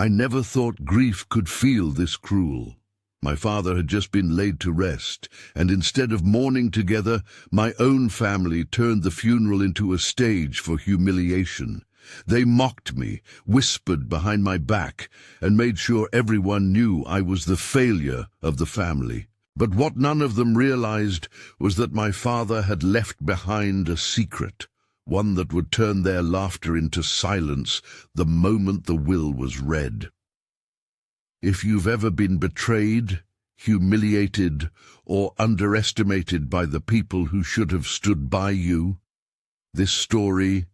I never thought grief could feel this cruel. My father had just been laid to rest, and instead of mourning together, my own family turned the funeral into a stage for humiliation. They mocked me, whispered behind my back, and made sure everyone knew I was the failure of the family. But what none of them realized was that my father had left behind a secret, one that would turn their laughter into silence the moment the will was read. If you've ever been betrayed, humiliated, or underestimated by the people who should have stood by you, this story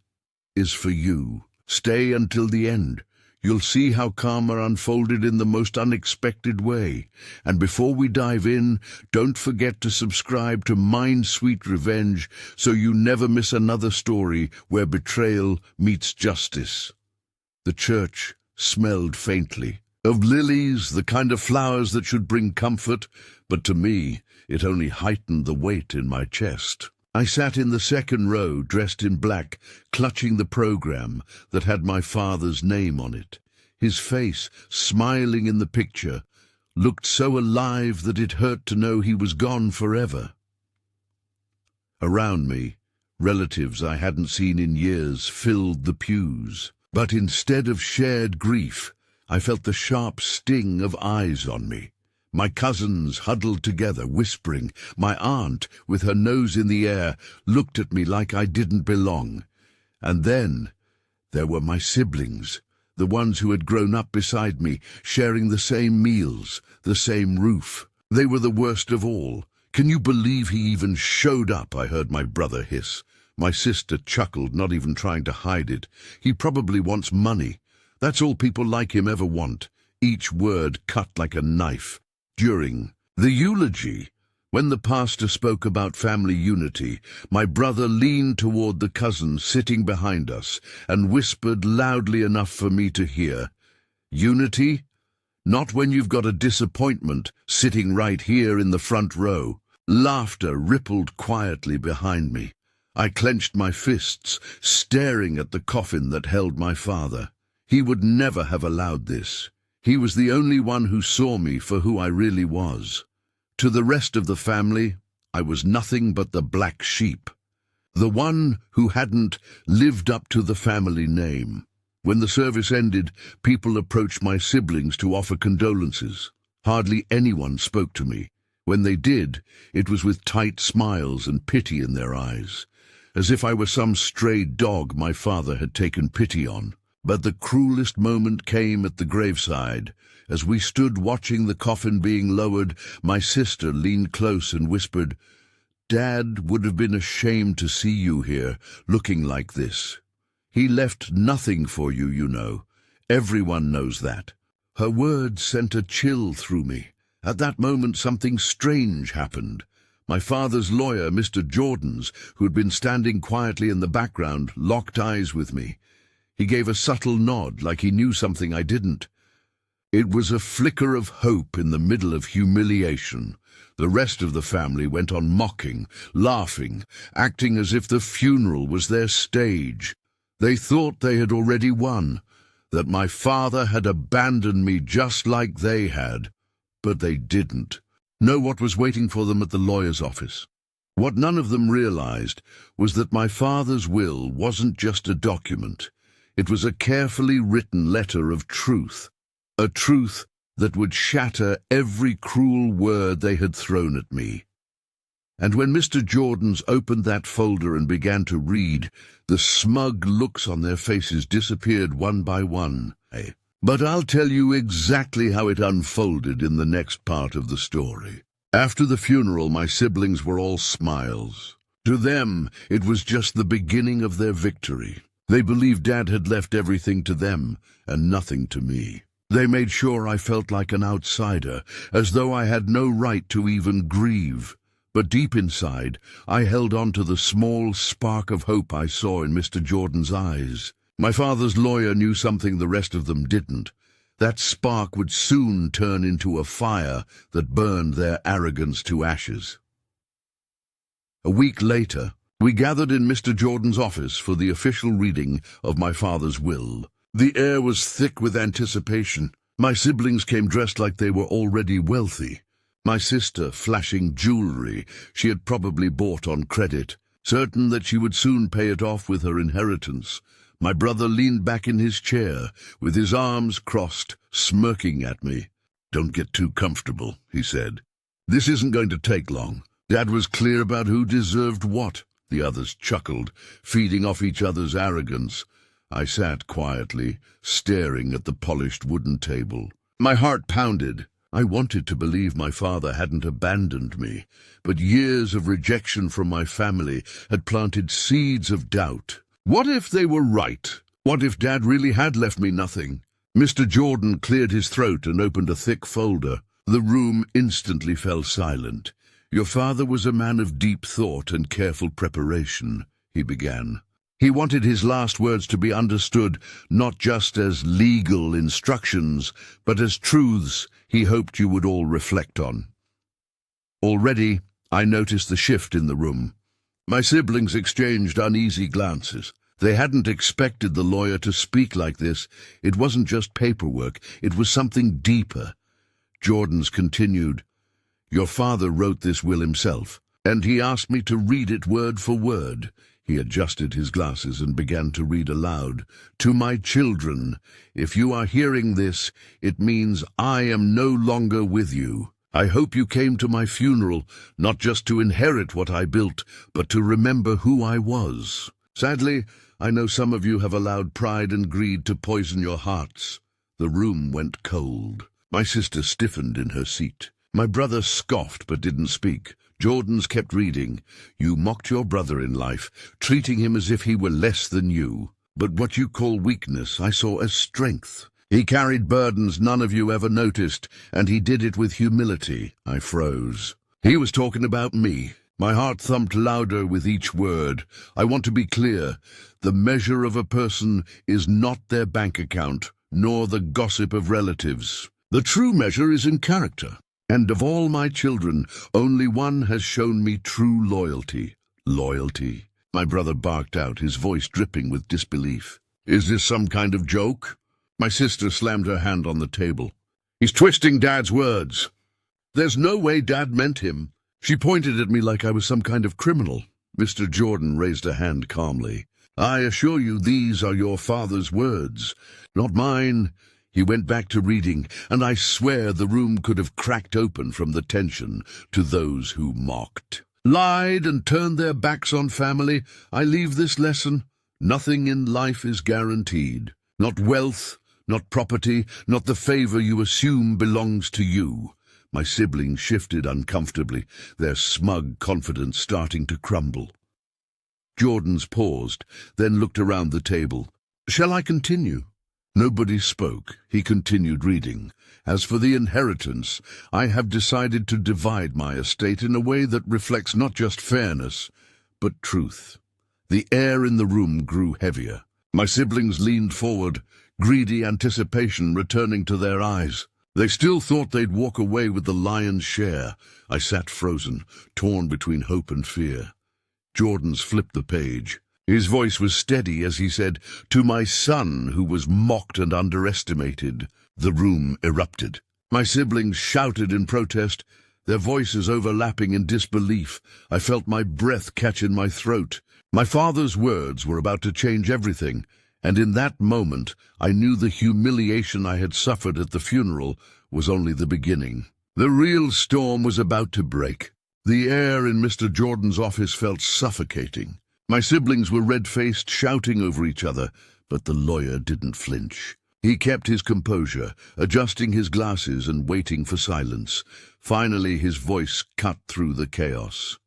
is for you. Stay until the end. You'll see how karma unfolded in the most unexpected way. And before we dive in, don't forget to subscribe to Mind Sweet Revenge so you never miss another story where betrayal meets justice. The church smelled faintly of lilies, the kind of flowers that should bring comfort, but to me, it only heightened the weight in my chest. I sat in the second row, dressed in black, clutching the program that had my father's name on it. His face, smiling in the picture, looked so alive that it hurt to know he was gone forever. Around me, relatives I hadn't seen in years filled the pews. But instead of shared grief, I felt the sharp sting of eyes on me. My cousins huddled together, whispering. My aunt, with her nose in the air, looked at me like I didn't belong. And then there were my siblings, the ones who had grown up beside me, sharing the same meals, the same roof. They were the worst of all. "Can you believe he even showed up?" I heard my brother hiss. My sister chuckled, not even trying to hide it. "He probably wants money. That's all people like him ever want." Each word cut like a knife. During the eulogy, when the pastor spoke about family unity, my brother leaned toward the cousin sitting behind us and whispered loudly enough for me to hear, "Unity? Not when you've got a disappointment sitting right here in the front row." Laughter rippled quietly behind me. I clenched my fists, staring at the coffin that held my father. He would never have allowed this. He was the only one who saw me for who I really was. To the rest of the family, I was nothing but the black sheep, the one who hadn't lived up to the family name. When the service ended, people approached my siblings to offer condolences. Hardly anyone spoke to me. When they did, it was with tight smiles and pity in their eyes, as if I were some stray dog my father had taken pity on. But the cruelest moment came at the graveside. As we stood watching the coffin being lowered, my sister leaned close and whispered, "Dad would have been ashamed to see you here, looking like this. He left nothing for you, you know. Everyone knows that." Her words sent a chill through me. At that moment, something strange happened. My father's lawyer, Mr. Jordan's, who had been standing quietly in the background, locked eyes with me. He gave a subtle nod, like he knew something I didn't. It was a flicker of hope in the middle of humiliation. The rest of the family went on mocking, laughing, acting as if the funeral was their stage. They thought they had already won, that my father had abandoned me just like they had. But they didn't. Know what was waiting for them at the lawyer's office. What none of them realized was that my father's will wasn't just a document. It was a carefully written letter of truth, a truth that would shatter every cruel word they had thrown at me. And when Mr. Jordan's opened that folder and began to read, the smug looks on their faces disappeared one by one. But I'll tell you exactly how it unfolded in the next part of the story. After the funeral, my siblings were all smiles. To them, it was just the beginning of their victory. They believed Dad had left everything to them and nothing to me. They made sure I felt like an outsider, as though I had no right to even grieve. But deep inside, I held on to the small spark of hope I saw in Mr. Jordan's eyes. My father's lawyer knew something the rest of them didn't. That spark would soon turn into a fire that burned their arrogance to ashes. A week later, we gathered in Mr. Jordan's office for the official reading of my father's will. The air was thick with anticipation. My siblings came dressed like they were already wealthy. My sister flashing jewelry she had probably bought on credit, certain that she would soon pay it off with her inheritance. My brother leaned back in his chair, with his arms crossed, smirking at me. "Don't get too comfortable," he said. "This isn't going to take long." Dad was clear about who deserved what. The others chuckled, feeding off each other's arrogance. I sat quietly, staring at the polished wooden table. My heart pounded. I wanted to believe my father hadn't abandoned me, but years of rejection from my family had planted seeds of doubt. What if they were right? What if Dad really had left me nothing? Mr. Jordan cleared his throat and opened a thick folder. The room instantly fell silent. "Your father was a man of deep thought and careful preparation," he began. He wanted his last words to be understood not just as legal instructions, but as truths he hoped you would all reflect on. Already, I noticed the shift in the room. My siblings exchanged uneasy glances. They hadn't expected the lawyer to speak like this. It wasn't just paperwork, it was something deeper. Jordan's continued, "Your father wrote this will himself, and he asked me to read it word for word." He adjusted his glasses and began to read aloud. "To my children, if you are hearing this, it means I am no longer with you. I hope you came to my funeral, not just to inherit what I built, but to remember who I was. Sadly, I know some of you have allowed pride and greed to poison your hearts." The room went cold. My sister stiffened in her seat. My brother scoffed but didn't speak. Jordan's kept reading. "You mocked your brother in life, treating him as if he were less than you. But what you call weakness I saw as strength. He carried burdens none of you ever noticed, and he did it with humility." I froze. He was talking about me. My heart thumped louder with each word. I want to be clear. The measure of a person is not their bank account, nor the gossip of relatives. The true measure is in character. And of all my children, only one has shown me true loyalty. Loyalty? My brother barked out, his voice dripping with disbelief. "Is this some kind of joke?" My sister slammed her hand on the table. "He's twisting Dad's words. There's no way Dad meant him." She pointed at me like I was some kind of criminal. Mr. Jordan raised a hand calmly. "I assure you these are your father's words, not mine." He went back to reading, and I swear the room could have cracked open from the tension. "To those who mocked, lied, and turned their backs on family, I leave this lesson. Nothing in life is guaranteed. Not wealth, not property, not the favor you assume belongs to you." My siblings shifted uncomfortably, their smug confidence starting to crumble. Jordan's paused, then looked around the table. "Shall I continue?" Nobody spoke. He continued reading. "As for the inheritance, I have decided to divide my estate in a way that reflects not just fairness, but truth." The air in the room grew heavier. My siblings leaned forward, greedy anticipation returning to their eyes. They still thought they'd walk away with the lion's share. I sat frozen, torn between hope and fear. Jordan's flipped the page. His voice was steady as he said, "To my son who was mocked and underestimated." The room erupted. My siblings shouted in protest, their voices overlapping in disbelief. I felt my breath catch in my throat. My father's words were about to change everything, and in that moment I knew the humiliation I had suffered at the funeral was only the beginning. The real storm was about to break. The air in Mr. Jordan's office felt suffocating. My siblings were red-faced, shouting over each other, but the lawyer didn't flinch. He kept his composure, adjusting his glasses and waiting for silence. Finally, his voice cut through the chaos.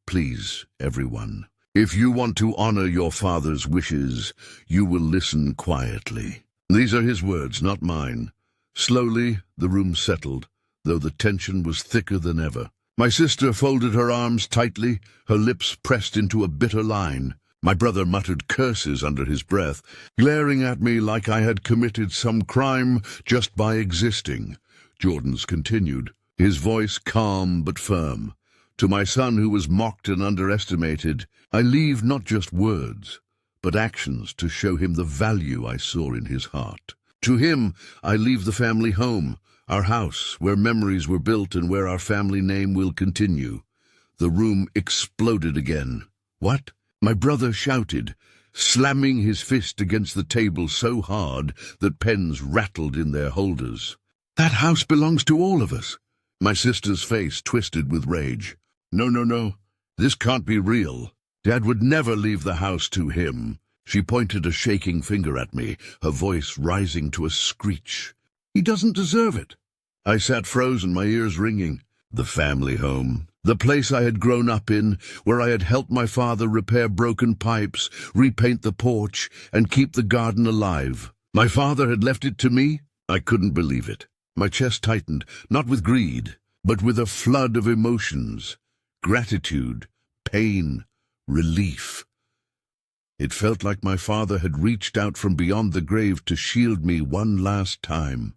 "Please, everyone, if you want to honor your father's wishes, you will listen quietly." These are his words, not mine. Slowly, the room settled, though the tension was thicker than ever. My sister folded her arms tightly, her lips pressed into a bitter line. My brother muttered curses under his breath, glaring at me like I had committed some crime just by existing. Jordan's continued, his voice calm but firm. "To my son who was mocked and underestimated, I leave not just words, but actions to show him the value I saw in his heart. To him, I leave the family home, our house, where memories were built and where our family name will continue. The room exploded again. What? My brother shouted, slamming his fist against the table so hard that pens rattled in their holders. That house belongs to all of us. My sister's face twisted with rage. No, no, no. This can't be real. Dad would never leave the house to him. She pointed a shaking finger at me, her voice rising to a screech. He doesn't deserve it. I sat frozen, my ears ringing. The family home. The place I had grown up in, where I had helped my father repair broken pipes, repaint the porch, and keep the garden alive. My father had left it to me? I couldn't believe it. My chest tightened, not with greed, but with a flood of emotions. Gratitude, pain, relief. It felt like my father had reached out from beyond the grave to shield me one last time.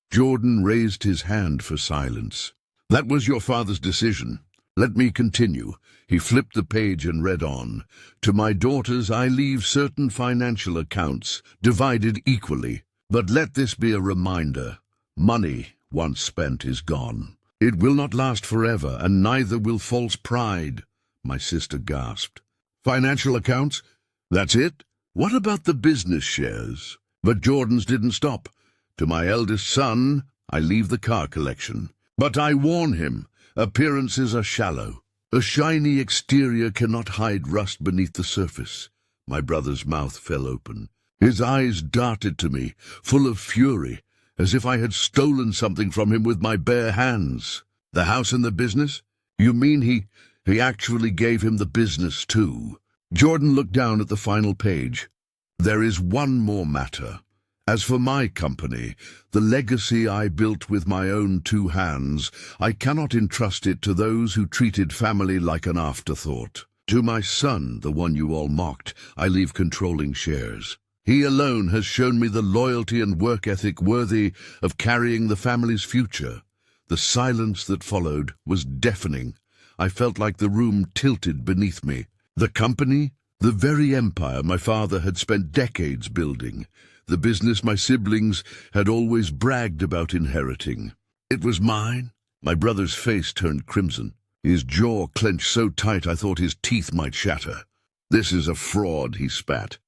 Jordan raised his hand for silence. That was your father's decision. Let me continue. He flipped the page and read on. To my daughters I leave certain financial accounts, divided equally. But let this be a reminder. Money, once spent, is gone. It will not last forever, and neither will false pride, my sister gasped. Financial accounts? That's it? What about the business shares? But Jordan's didn't stop. To my eldest son, I leave the car collection. But I warn him, appearances are shallow. A shiny exterior cannot hide rust beneath the surface. My brother's mouth fell open. His eyes darted to me, full of fury, as if I had stolen something from him with my bare hands. The house and the business? You mean he actually gave him the business too? Jordan looked down at the final page. There is one more matter. As for my company, the legacy I built with my own 2 hands, I cannot entrust it to those who treated family like an afterthought. To my son, the one you all mocked, I leave controlling shares. He alone has shown me the loyalty and work ethic worthy of carrying the family's future. The silence that followed was deafening. I felt like the room tilted beneath me. The company? The very empire my father had spent decades building. The business my siblings had always bragged about inheriting. It was mine? My brother's face turned crimson. His jaw clenched so tight I thought his teeth might shatter. This is a fraud, he spat.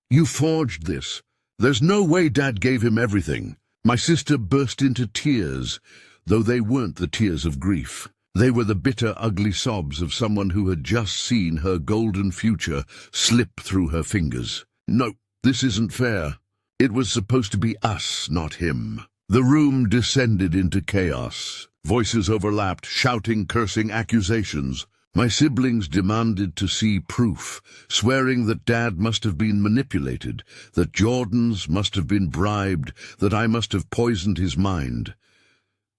You forged this. There's no way Dad gave him everything. My sister burst into tears, though they weren't the tears of grief. They were the bitter, ugly sobs of someone who had just seen her golden future slip through her fingers. No, this isn't fair. It was supposed to be us, not him. The room descended into chaos. Voices overlapped, shouting, cursing, accusations. My siblings demanded to see proof, swearing that Dad must have been manipulated, that Jordan's must have been bribed, that I must have poisoned his mind.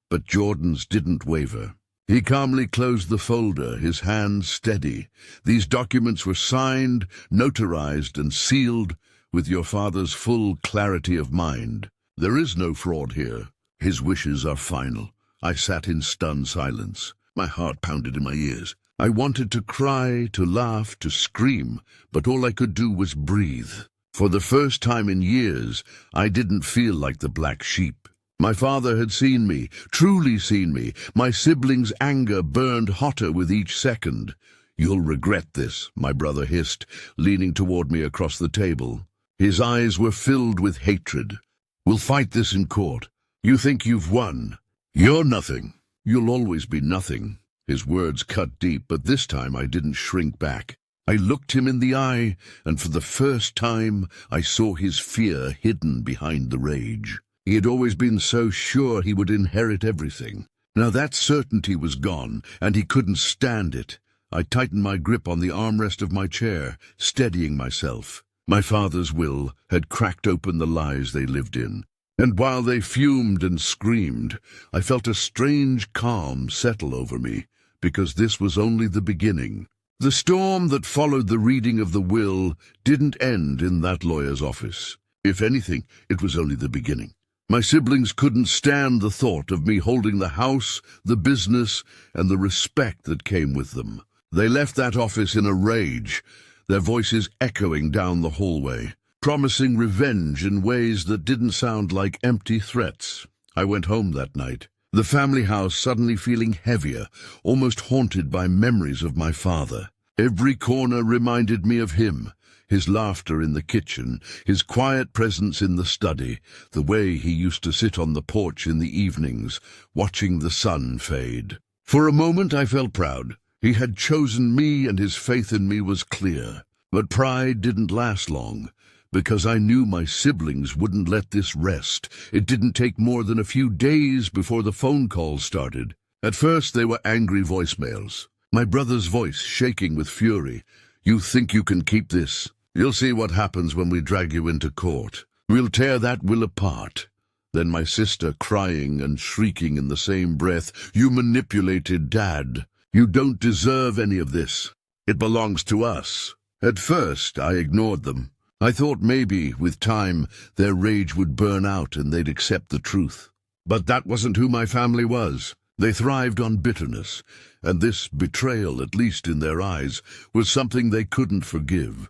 But Jordan's didn't waver. He calmly closed the folder, his hands steady. These documents were signed, notarized, and sealed with your father's full clarity of mind. There is no fraud here. His wishes are final. I sat in stunned silence. My heart pounded in my ears. I wanted to cry, to laugh, to scream, but all I could do was breathe. For the first time in years, I didn't feel like the black sheep. My father had seen me, truly seen me. My siblings' anger burned hotter with each second. You'll regret this, my brother hissed, leaning toward me across the table. His eyes were filled with hatred. We'll fight this in court. You think you've won. You're nothing. You'll always be nothing. His words cut deep, but this time I didn't shrink back. I looked him in the eye, and for the first time I saw his fear hidden behind the rage. He had always been so sure he would inherit everything. Now that certainty was gone, and he couldn't stand it. I tightened my grip on the armrest of my chair, steadying myself. My father's will had cracked open the lies they lived in, and while they fumed and screamed, I felt a strange calm settle over me, because this was only the beginning. The storm that followed the reading of the will didn't end in that lawyer's office. If anything, it was only the beginning. My siblings couldn't stand the thought of me holding the house, the business, and the respect that came with them. They left that office in a rage. their voices echoing down the hallway, promising revenge in ways that didn't sound like empty threats. I went home that night, the family house suddenly feeling heavier, almost haunted by memories of my father. Every corner reminded me of him, his laughter in the kitchen, his quiet presence in the study, the way he used to sit on the porch in the evenings, watching the sun fade. For a moment I felt proud. He had chosen me and his faith in me was clear. But pride didn't last long, because I knew my siblings wouldn't let this rest. It didn't take more than a few days before the phone calls started. At first they were angry voicemails, my brother's voice shaking with fury. "You think you can keep this? You'll see what happens when we drag you into court. We'll tear that will apart." Then my sister crying and shrieking in the same breath, "You manipulated Dad. You don't deserve any of this. It belongs to us." At first I ignored them. I thought maybe, with time, their rage would burn out and they'd accept the truth. But that wasn't who my family was. They thrived on bitterness, and this betrayal, at least in their eyes, was something they couldn't forgive.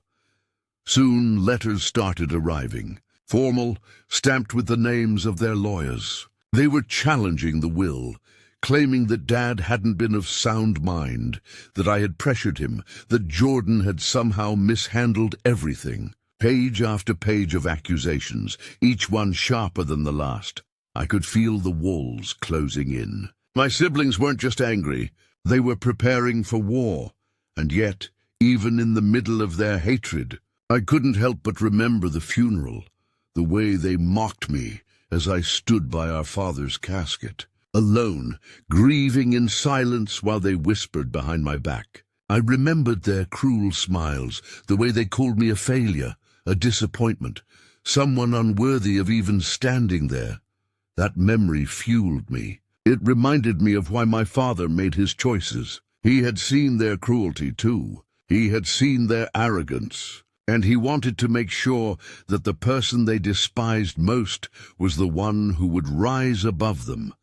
Soon letters started arriving, formal, stamped with the names of their lawyers. They were challenging the will, claiming that Dad hadn't been of sound mind, that I had pressured him, that Jordan had somehow mishandled everything. Page after page of accusations, each one sharper than the last. I could feel the walls closing in. My siblings weren't just angry, they were preparing for war. And yet, even in the middle of their hatred, I couldn't help but remember the funeral, the way they mocked me as I stood by our father's casket, alone, grieving in silence while they whispered behind my back. I remembered their cruel smiles, the way they called me a failure, a disappointment, someone unworthy of even standing there. That memory fueled me. It reminded me of why my father made his choices. He had seen their cruelty too. He had seen their arrogance. And he wanted to make sure that the person they despised most was the one who would rise above them.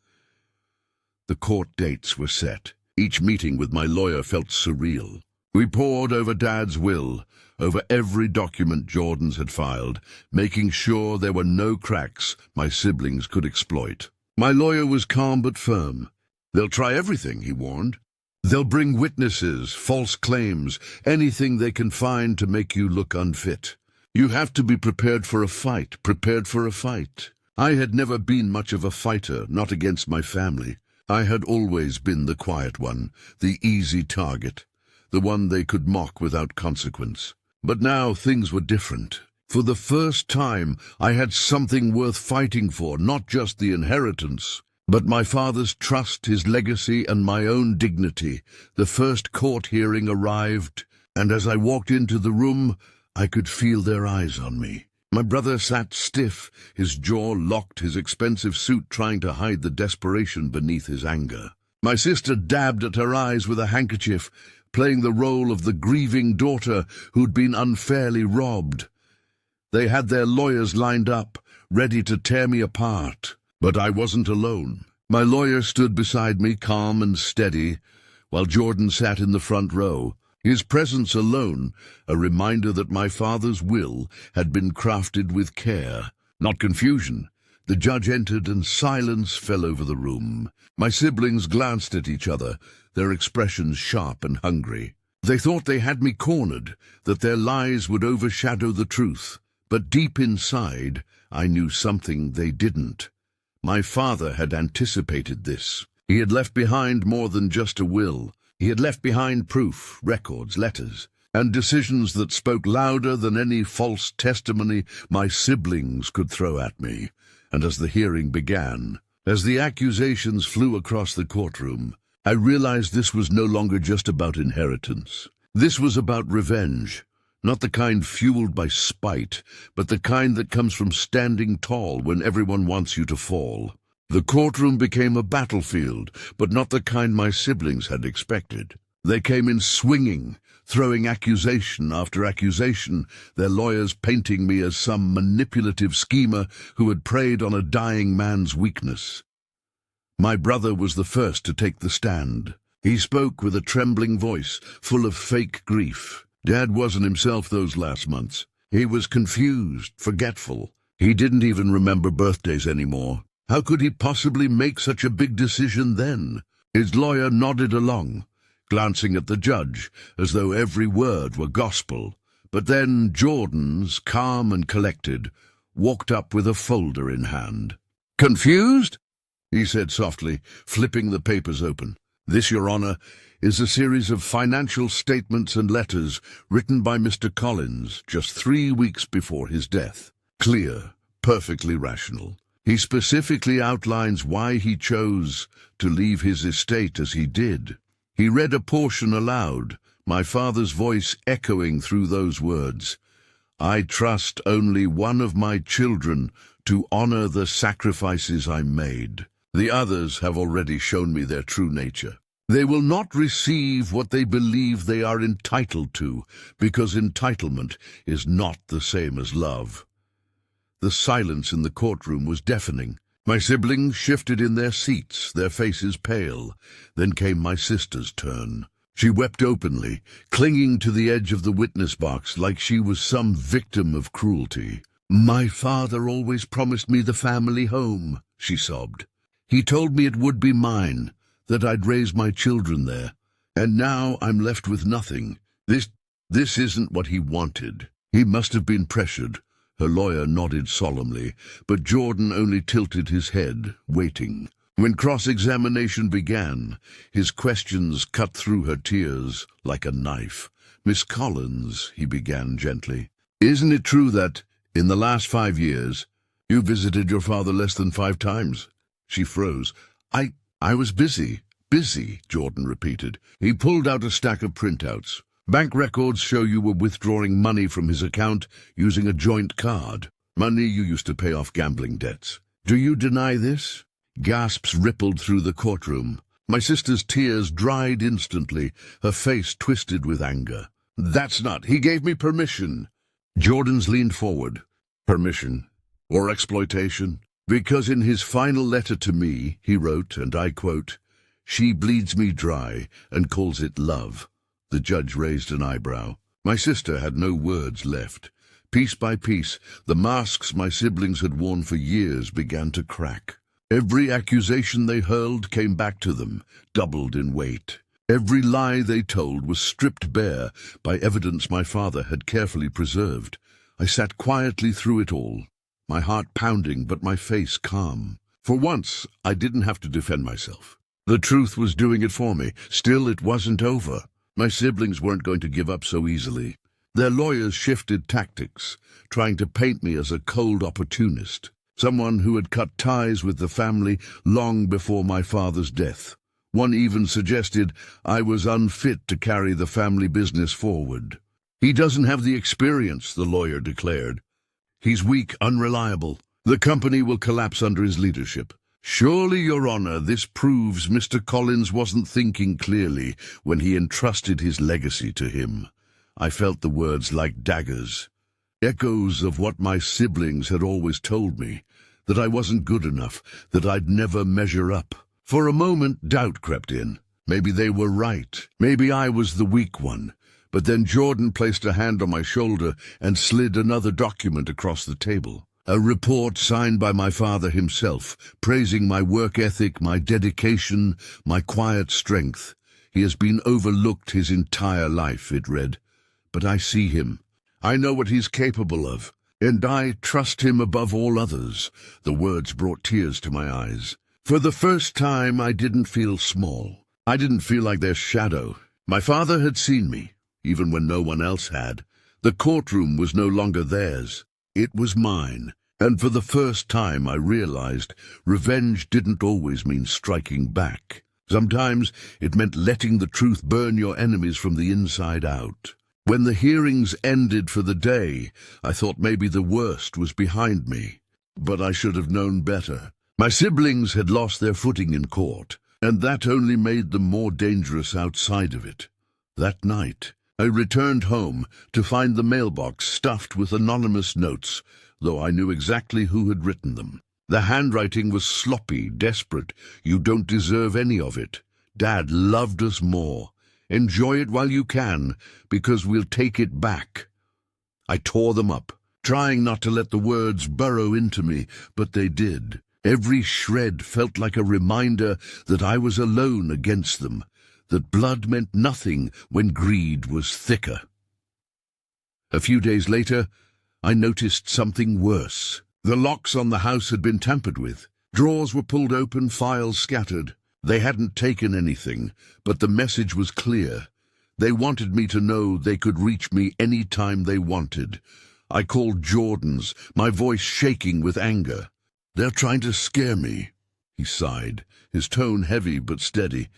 The court dates were set. Each meeting with my lawyer felt surreal. We pored over Dad's will, over every document Jordan's had filed, making sure there were no cracks my siblings could exploit. My lawyer was calm but firm. "They'll try everything," he warned. "They'll bring witnesses, false claims, anything they can find to make you look unfit. You have to be prepared for a fight, prepared for a fight." I had never been much of a fighter, not against my family. I had always been the quiet one, the easy target, the one they could mock without consequence. But now things were different. For the first time, I had something worth fighting for, not just the inheritance, but my father's trust, his legacy, and my own dignity. The first court hearing arrived, and as I walked into the room, I could feel their eyes on me. My brother sat stiff, his jaw locked, his expensive suit trying to hide the desperation beneath his anger. My sister dabbed at her eyes with a handkerchief, playing the role of the grieving daughter who'd been unfairly robbed. They had their lawyers lined up, ready to tear me apart. But I wasn't alone. My lawyer stood beside me, calm and steady, while Jordan sat in the front row. His presence alone, a reminder that my father's will had been crafted with care, not confusion. The judge entered and silence fell over the room. My siblings glanced at each other, their expressions sharp and hungry. They thought they had me cornered, that their lies would overshadow the truth. But deep inside, I knew something they didn't. My father had anticipated this. He had left behind more than just a will. He had left behind proof, records, letters, and decisions that spoke louder than any false testimony my siblings could throw at me. And as the hearing began, as the accusations flew across the courtroom, I realized this was no longer just about inheritance. This was about revenge. Not the kind fueled by spite, but the kind that comes from standing tall when everyone wants you to fall. The courtroom became a battlefield, but not the kind my siblings had expected. They came in swinging, throwing accusation after accusation, their lawyers painting me as some manipulative schemer who had preyed on a dying man's weakness. My brother was the first to take the stand. He spoke with a trembling voice, full of fake grief. Dad wasn't himself those last months. He was confused, forgetful. He didn't even remember birthdays anymore. How could he possibly make such a big decision then? His lawyer nodded along, glancing at the judge as though every word were gospel. But then Jordan's, calm and collected, walked up with a folder in hand. "Confused?" he said softly, flipping the papers open. "This, Your Honor, is a series of financial statements and letters written by Mr. Collins just 3 weeks before his death. Clear, perfectly rational. He specifically outlines why he chose to leave his estate as he did." He read a portion aloud, my father's voice echoing through those words. "I trust only one of my children to honor the sacrifices I made. The others have already shown me their true nature. They will not receive what they believe they are entitled to, because entitlement is not the same as love." The silence in the courtroom was deafening. My siblings shifted in their seats, their faces pale. Then came my sister's turn. She wept openly, clinging to the edge of the witness box like she was some victim of cruelty. "My father always promised me the family home," she sobbed. "He told me it would be mine, that I'd raise my children there. And now I'm left with nothing. This isn't what he wanted. He must have been pressured." Her lawyer nodded solemnly, but Jordan only tilted his head, waiting. When cross-examination began, his questions cut through her tears like a knife. "Miss Collins," he began gently, "isn't it true that, in the last 5 years, you visited your father less than 5 times? She froze. I was busy, Jordan repeated. He pulled out a stack of printouts. "Bank records show you were withdrawing money from his account using a joint card. Money you used to pay off gambling debts. Do you deny this?" Gasps rippled through the courtroom. My sister's tears dried instantly, her face twisted with anger. "That's not. He gave me permission." Jordan's leaned forward. "Permission? Or exploitation?" "Because in his final letter to me, he wrote, and I quote, 'She bleeds me dry and calls it love.'" The judge raised an eyebrow. My sister had no words left. Piece by piece, the masks my siblings had worn for years began to crack. Every accusation they hurled came back to them, doubled in weight. Every lie they told was stripped bare by evidence my father had carefully preserved. I sat quietly through it all, my heart pounding but my face calm. For once, I didn't have to defend myself. The truth was doing it for me. Still, it wasn't over. My siblings weren't going to give up so easily. Their lawyers shifted tactics, trying to paint me as a cold opportunist, someone who had cut ties with the family long before my father's death. One even suggested I was unfit to carry the family business forward. "He doesn't have the experience," the lawyer declared. "He's weak, unreliable. The company will collapse under his leadership." "Surely, Your Honor, this proves Mr. Collins wasn't thinking clearly when he entrusted his legacy to him." I felt the words like daggers, echoes of what my siblings had always told me, that I wasn't good enough, that I'd never measure up. For a moment, doubt crept in. Maybe they were right. Maybe I was the weak one. But then Jordan placed a hand on my shoulder and slid another document across the table. A report signed by my father himself, praising my work ethic, my dedication, my quiet strength. "He has been overlooked his entire life," it read. "But I see him. I know what he's capable of, and I trust him above all others." The words brought tears to my eyes. For the first time, I didn't feel small. I didn't feel like their shadow. My father had seen me, even when no one else had. The courtroom was no longer theirs. It was mine, and for the first time I realized revenge didn't always mean striking back. Sometimes it meant letting the truth burn your enemies from the inside out. When the hearings ended for the day, I thought maybe the worst was behind me. But I should have known better. My siblings had lost their footing in court, and that only made them more dangerous outside of it. That night, I returned home to find the mailbox stuffed with anonymous notes, though I knew exactly who had written them. The handwriting was sloppy, desperate. "You don't deserve any of it. Dad loved us more. Enjoy it while you can, because we'll take it back." I tore them up, trying not to let the words burrow into me, but they did. Every shred felt like a reminder that I was alone against them, that blood meant nothing when greed was thicker. A few days later, I noticed something worse. The locks on the house had been tampered with. Drawers were pulled open, files scattered. They hadn't taken anything, but the message was clear. They wanted me to know they could reach me any time they wanted. I called Jordan's, my voice shaking with anger. "They're trying to scare me," he sighed, his tone heavy but steady.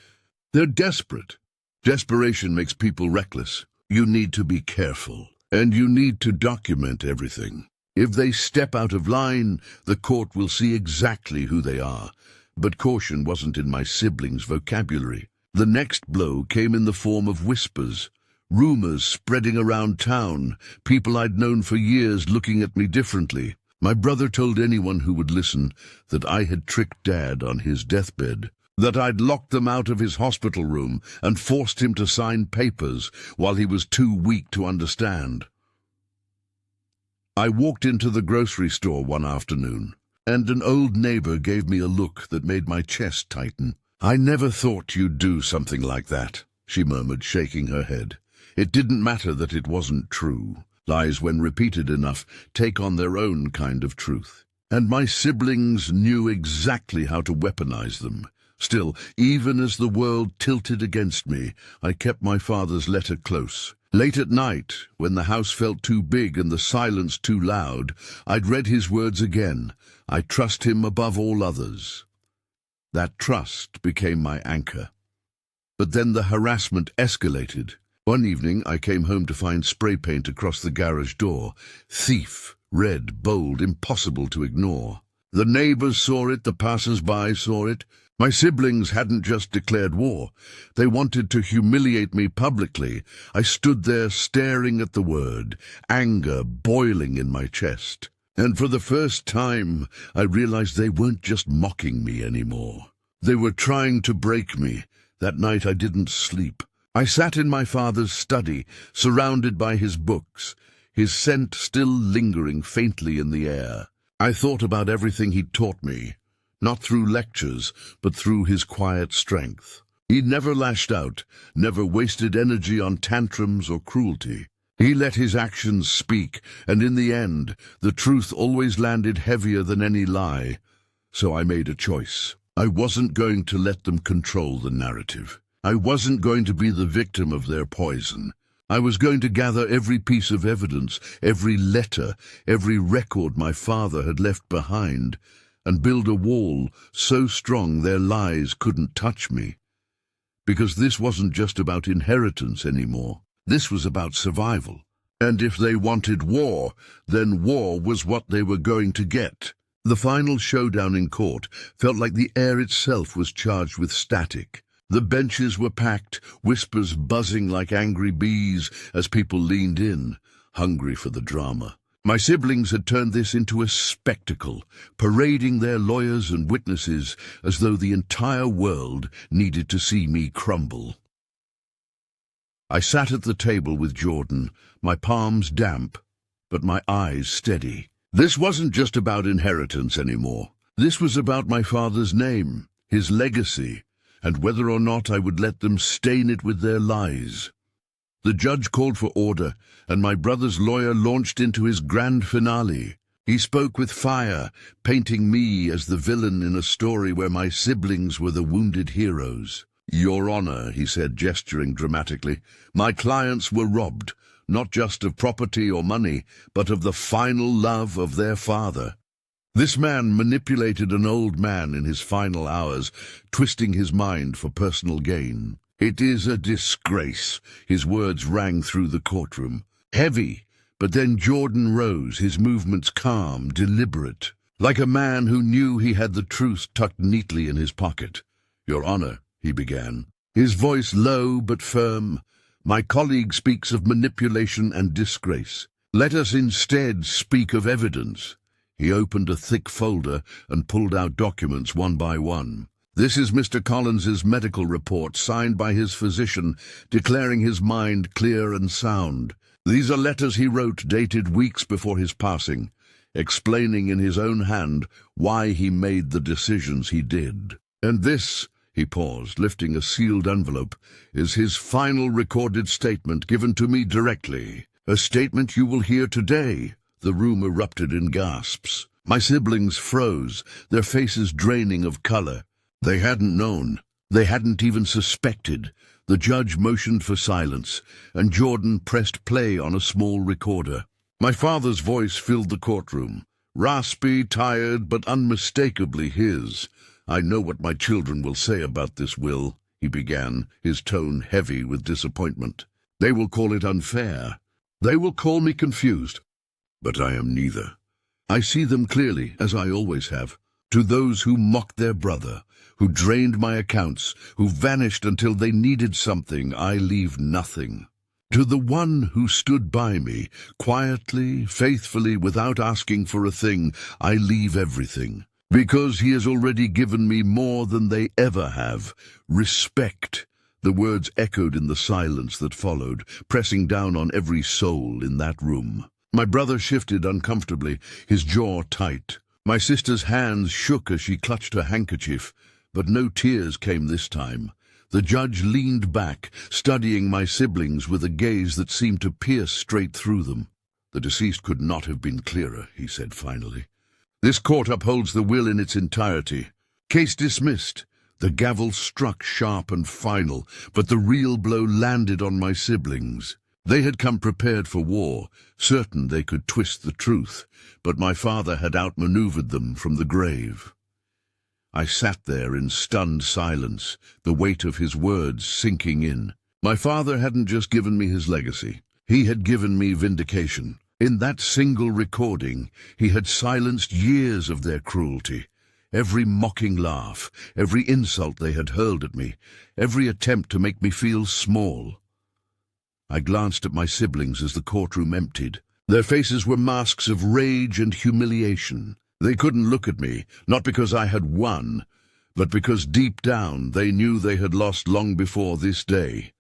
"They're desperate. Desperation makes people reckless. You need to be careful, and you need to document everything. If they step out of line, the court will see exactly who they are." But caution wasn't in my siblings' vocabulary. The next blow came in the form of whispers, rumors spreading around town, people I'd known for years looking at me differently. My brother told anyone who would listen that I had tricked Dad on his deathbed, that I'd locked them out of his hospital room and forced him to sign papers while he was too weak to understand. I walked into the grocery store one afternoon, and an old neighbor gave me a look that made my chest tighten. "I never thought you'd do something like that," she murmured, shaking her head. It didn't matter that it wasn't true. Lies, when repeated enough, take on their own kind of truth. And my siblings knew exactly how to weaponize them. Still, even as the world tilted against me, I kept my father's letter close. Late at night, when the house felt too big and the silence too loud, I'd read his words again. I trust him above all others. That trust became my anchor. But then the harassment escalated. One evening I came home to find spray paint across the garage door. Thief, red, bold, impossible to ignore. The neighbors saw it, the passers-by saw it. My siblings hadn't just declared war. They wanted to humiliate me publicly. I stood there staring at the word, anger boiling in my chest. And for the first time, I realized they weren't just mocking me anymore. They were trying to break me. That night I didn't sleep. I sat in my father's study, surrounded by his books, his scent still lingering faintly in the air. I thought about everything he'd taught me, not through lectures, but through his quiet strength. He never lashed out, never wasted energy on tantrums or cruelty. He let his actions speak, and in the end, the truth always landed heavier than any lie. So I made a choice. I wasn't going to let them control the narrative. I wasn't going to be the victim of their poison. I was going to gather every piece of evidence, every letter, every record my father had left behind, and build a wall so strong their lies couldn't touch me. Because this wasn't just about inheritance anymore. This was about survival. And if they wanted war, then war was what they were going to get. The final showdown in court felt like the air itself was charged with static. The benches were packed, whispers buzzing like angry bees as people leaned in, hungry for the drama. My siblings had turned this into a spectacle, parading their lawyers and witnesses as though the entire world needed to see me crumble. I sat at the table with Jordan, my palms damp, but my eyes steady. This wasn't just about inheritance anymore. This was about my father's name, his legacy, and whether or not I would let them stain it with their lies. The judge called for order, and my brother's lawyer launched into his grand finale. He spoke with fire, painting me as the villain in a story where my siblings were the wounded heroes. "Your Honor," he said, gesturing dramatically, "my clients were robbed, not just of property or money, but of the final love of their father. This man manipulated an old man in his final hours, twisting his mind for personal gain. It is a disgrace." His words rang through the courtroom. Heavy, but then Jordan rose, his movements calm, deliberate, like a man who knew he had the truth tucked neatly in his pocket. "Your Honor," he began, his voice low but firm, "my colleague speaks of manipulation and disgrace. Let us instead speak of evidence." He opened a thick folder and pulled out documents one by one. This is Mr. Collins's medical report, signed by his physician, declaring his mind clear and sound. These are letters he wrote dated weeks before his passing, explaining in his own hand why he made the decisions he did. And this, he paused, lifting a sealed envelope, is his final recorded statement given to me directly. A statement you will hear today. The room erupted in gasps. My siblings froze, their faces draining of color. They hadn't known. They hadn't even suspected. The judge motioned for silence, and Jordan pressed play on a small recorder. My father's voice filled the courtroom. Raspy, tired, but unmistakably his. "I know what my children will say about this will," he began, his tone heavy with disappointment. "They will call it unfair. They will call me confused. But I am neither. I see them clearly, as I always have. To those who mocked their brother, who drained my accounts, who vanished until they needed something, I leave nothing. To the one who stood by me, quietly, faithfully, without asking for a thing, I leave everything. Because he has already given me more than they ever have. Respect." The words echoed in the silence that followed, pressing down on every soul in that room. My brother shifted uncomfortably, his jaw tight. My sister's hands shook as she clutched her handkerchief, but no tears came this time. The judge leaned back, studying my siblings with a gaze that seemed to pierce straight through them. "The deceased could not have been clearer," he said finally. "This court upholds the will in its entirety. Case dismissed." The gavel struck sharp and final, but the real blow landed on my siblings. They had come prepared for war, certain they could twist the truth, but my father had outmaneuvered them from the grave. I sat there in stunned silence, the weight of his words sinking in. My father hadn't just given me his legacy. He had given me vindication. In that single recording, he had silenced years of their cruelty. Every mocking laugh, every insult they had hurled at me, every attempt to make me feel small. I glanced at my siblings as the courtroom emptied. Their faces were masks of rage and humiliation. They couldn't look at me, not because I had won, but because deep down they knew they had lost long before this day.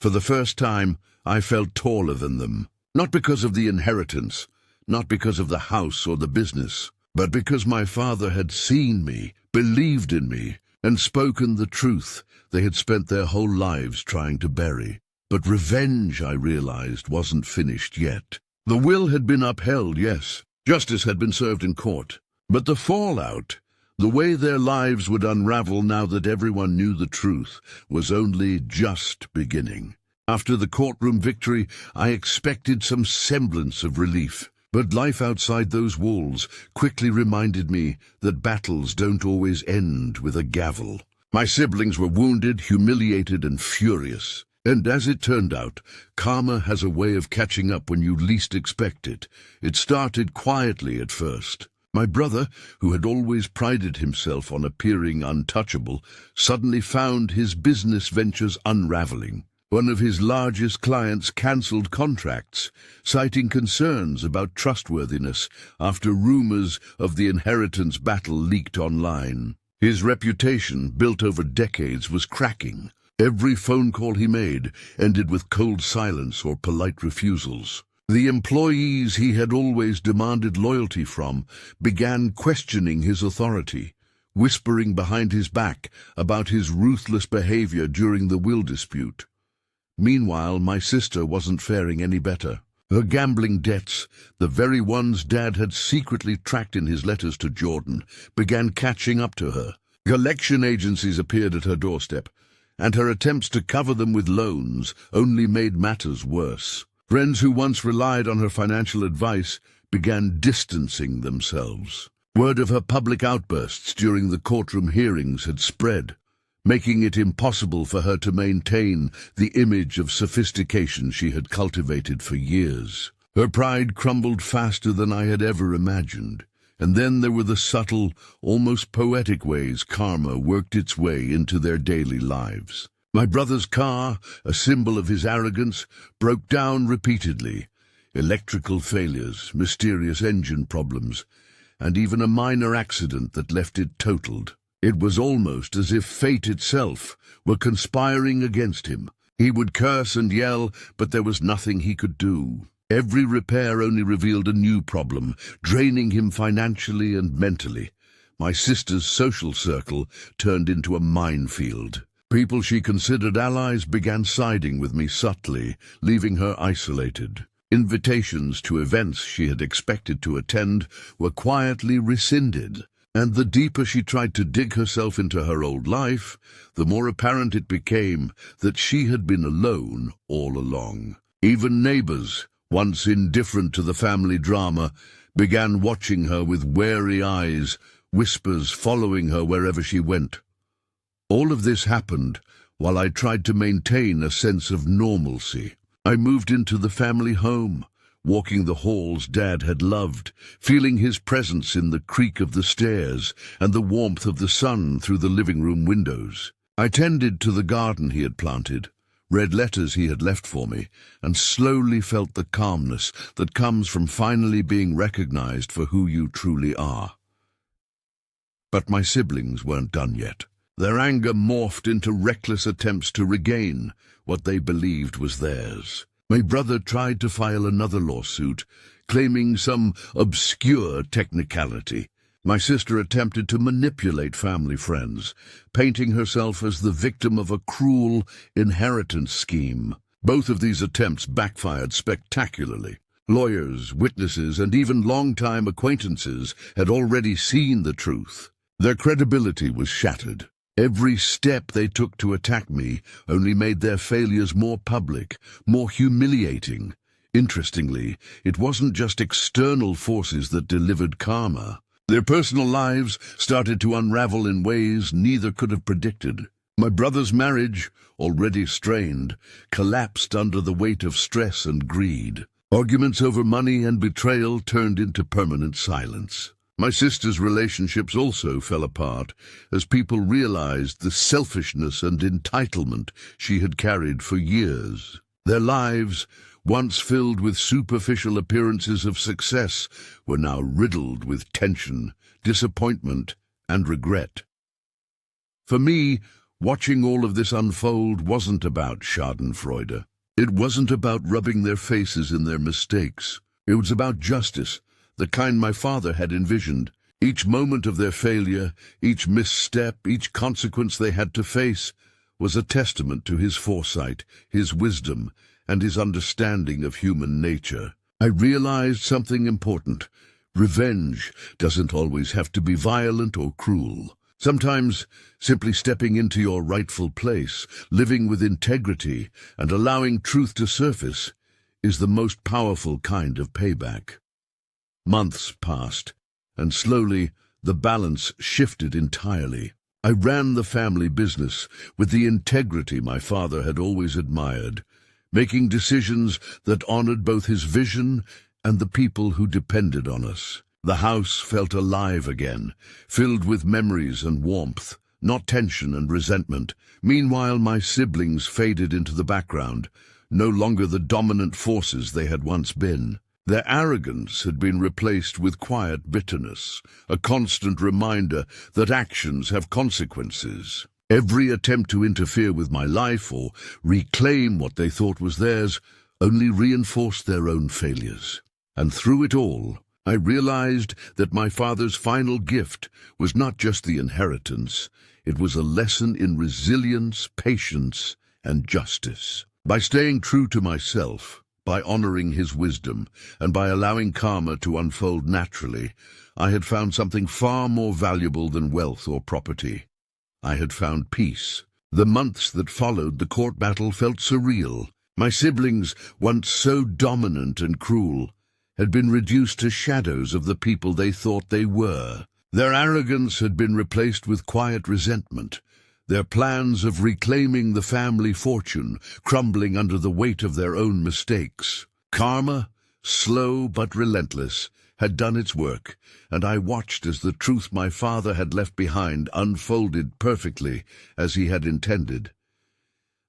For the first time, I felt taller than them, not because of the inheritance, not because of the house or the business, but because my father had seen me, believed in me, and spoken the truth they had spent their whole lives trying to bury. But revenge, I realized, wasn't finished yet. The will had been upheld, yes. Justice had been served in court. But the fallout, the way their lives would unravel now that everyone knew the truth, was only just beginning. After the courtroom victory, I expected some semblance of relief. But life outside those walls quickly reminded me that battles don't always end with a gavel. My siblings were wounded, humiliated, and furious. And as it turned out, karma has a way of catching up when you least expect it. It started quietly at first. My brother, who had always prided himself on appearing untouchable, suddenly found his business ventures unraveling. One of his largest clients cancelled contracts, citing concerns about trustworthiness after rumors of the inheritance battle leaked online. His reputation, built over decades, was cracking. Every phone call he made ended with cold silence or polite refusals. The employees he had always demanded loyalty from began questioning his authority, whispering behind his back about his ruthless behavior during the will dispute. Meanwhile, my sister wasn't faring any better. Her gambling debts, the very ones Dad had secretly tracked in his letters to Jordan, began catching up to her. Collection agencies appeared at her doorstep, and her attempts to cover them with loans only made matters worse. Friends who once relied on her financial advice began distancing themselves. Word of her public outbursts during the courtroom hearings had spread, making it impossible for her to maintain the image of sophistication she had cultivated for years. Her pride crumbled faster than I had ever imagined. And then there were the subtle, almost poetic ways karma worked its way into their daily lives. My brother's car, a symbol of his arrogance, broke down repeatedly. Electrical failures, mysterious engine problems, and even a minor accident that left it totaled. It was almost as if fate itself were conspiring against him. He would curse and yell, but there was nothing he could do. Every repair only revealed a new problem, draining him financially and mentally. My sister's social circle turned into a minefield. People she considered allies began siding with me subtly, leaving her isolated. Invitations to events she had expected to attend were quietly rescinded, and the deeper she tried to dig herself into her old life, the more apparent it became that she had been alone all along. Even neighbors, once indifferent to the family drama, began watching her with wary eyes, whispers following her wherever she went. All of this happened while I tried to maintain a sense of normalcy. I moved into the family home, walking the halls Dad had loved, feeling his presence in the creak of the stairs and the warmth of the sun through the living room windows. I tended to the garden he had planted, read letters he had left for me, and slowly felt the calmness that comes from finally being recognized for who you truly are. But my siblings weren't done yet. Their anger morphed into reckless attempts to regain what they believed was theirs. My brother tried to file another lawsuit, claiming some obscure technicality. My sister attempted to manipulate family friends, painting herself as the victim of a cruel inheritance scheme. Both of these attempts backfired spectacularly. Lawyers, witnesses, and even longtime acquaintances had already seen the truth. Their credibility was shattered. Every step they took to attack me only made their failures more public, more humiliating. Interestingly, it wasn't just external forces that delivered karma. Their personal lives started to unravel in ways neither could have predicted. My brother's marriage, already strained, collapsed under the weight of stress and greed. Arguments over money and betrayal turned into permanent silence. My sister's relationships also fell apart as people realized the selfishness and entitlement she had carried for years. Their lives, once filled with superficial appearances of success, were now riddled with tension, disappointment, and regret. For me, watching all of this unfold wasn't about schadenfreude. It wasn't about rubbing their faces in their mistakes. It was about justice, the kind my father had envisioned. Each moment of their failure, each misstep, each consequence they had to face, was a testament to his foresight, his wisdom, and his understanding of human nature. I realized something important. Revenge doesn't always have to be violent or cruel. Sometimes simply stepping into your rightful place, living with integrity, and allowing truth to surface is the most powerful kind of payback. Months passed, and slowly the balance shifted entirely. I ran the family business with the integrity my father had always admired, making decisions that honored both his vision and the people who depended on us. The house felt alive again, filled with memories and warmth, not tension and resentment. Meanwhile, my siblings faded into the background, no longer the dominant forces they had once been. Their arrogance had been replaced with quiet bitterness, a constant reminder that actions have consequences. Every attempt to interfere with my life or reclaim what they thought was theirs only reinforced their own failures. And through it all, I realized that my father's final gift was not just the inheritance, it was a lesson in resilience, patience, and justice. By staying true to myself, by honoring his wisdom, and by allowing karma to unfold naturally, I had found something far more valuable than wealth or property. I had found peace. The months that followed the court battle felt surreal. My siblings, once so dominant and cruel, had been reduced to shadows of the people they thought they were. Their arrogance had been replaced with quiet resentment, their plans of reclaiming the family fortune crumbling under the weight of their own mistakes. Karma, slow but relentless, had done its work, and I watched as the truth my father had left behind unfolded perfectly as he had intended.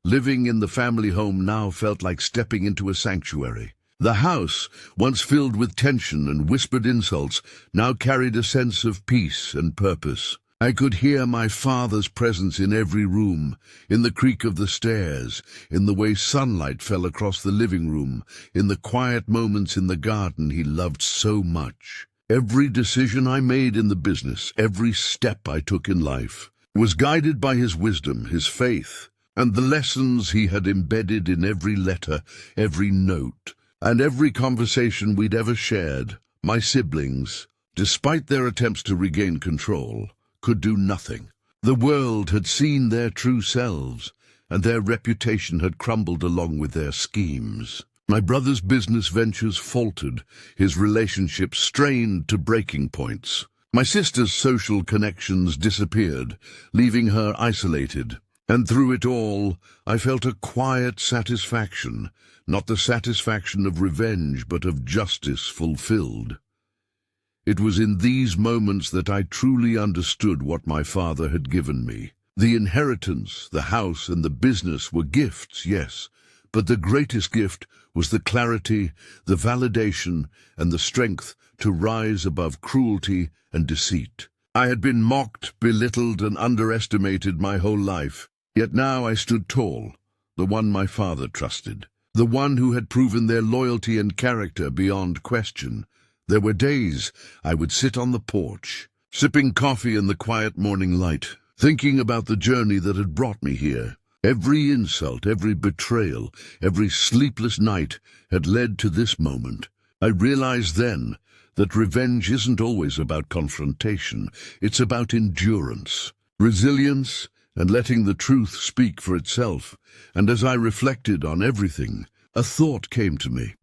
Living in the family home now felt like stepping into a sanctuary. The house, once filled with tension and whispered insults, now carried a sense of peace and purpose. I could hear my father's presence in every room, in the creak of the stairs, in the way sunlight fell across the living room, in the quiet moments in the garden he loved so much. Every decision I made in the business, every step I took in life, was guided by his wisdom, his faith, and the lessons he had embedded in every letter, every note, and every conversation we'd ever shared. My siblings, despite their attempts to regain control, could do nothing. The world had seen their true selves, and their reputation had crumbled along with their schemes. My brother's business ventures faltered, his relationships strained to breaking points. My sister's social connections disappeared, leaving her isolated. And through it all, I felt a quiet satisfaction, not the satisfaction of revenge, but of justice fulfilled. It was in these moments that I truly understood what my father had given me. The inheritance, the house, and the business were gifts, yes, but the greatest gift was the clarity, the validation, and the strength to rise above cruelty and deceit. I had been mocked, belittled, and underestimated my whole life. Yet now I stood tall, the one my father trusted, the one who had proven their loyalty and character beyond question. There were days I would sit on the porch, sipping coffee in the quiet morning light, thinking about the journey that had brought me here. Every insult, every betrayal, every sleepless night had led to this moment. I realized then that revenge isn't always about confrontation. It's about endurance, resilience, and letting the truth speak for itself. And as I reflected on everything, a thought came to me.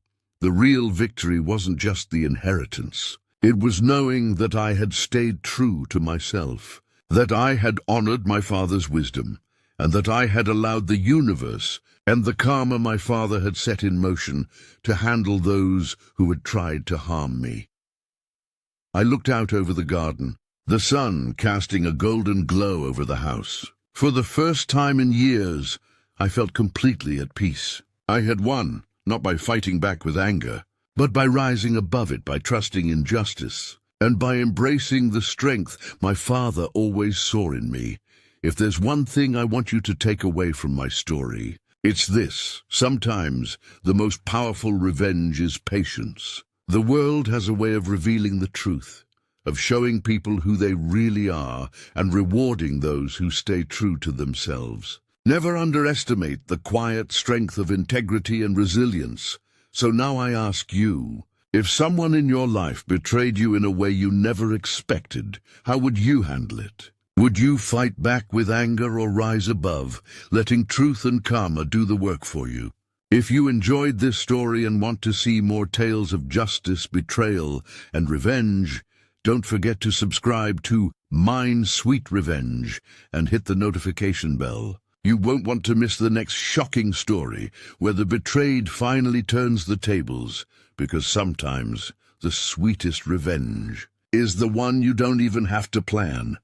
The real victory wasn't just the inheritance. It was knowing that I had stayed true to myself, that I had honored my father's wisdom, and that I had allowed the universe and the karma my father had set in motion to handle those who had tried to harm me. I looked out over the garden, the sun casting a golden glow over the house. For the first time in years, I felt completely at peace. I had won, not by fighting back with anger, but by rising above it, by trusting in justice, and by embracing the strength my father always saw in me. If there's one thing I want you to take away from my story, it's this: sometimes the most powerful revenge is patience. The world has a way of revealing the truth, of showing people who they really are and rewarding those who stay true to themselves. Never underestimate the quiet strength of integrity and resilience. So now I ask you, if someone in your life betrayed you in a way you never expected, how would you handle it? Would you fight back with anger or rise above, letting truth and karma do the work for you? If you enjoyed this story and want to see more tales of justice, betrayal, and revenge, don't forget to subscribe to Mine Sweet Revenge and hit the notification bell. You won't want to miss the next shocking story where the betrayed finally turns the tables, because sometimes the sweetest revenge is the one you don't even have to plan.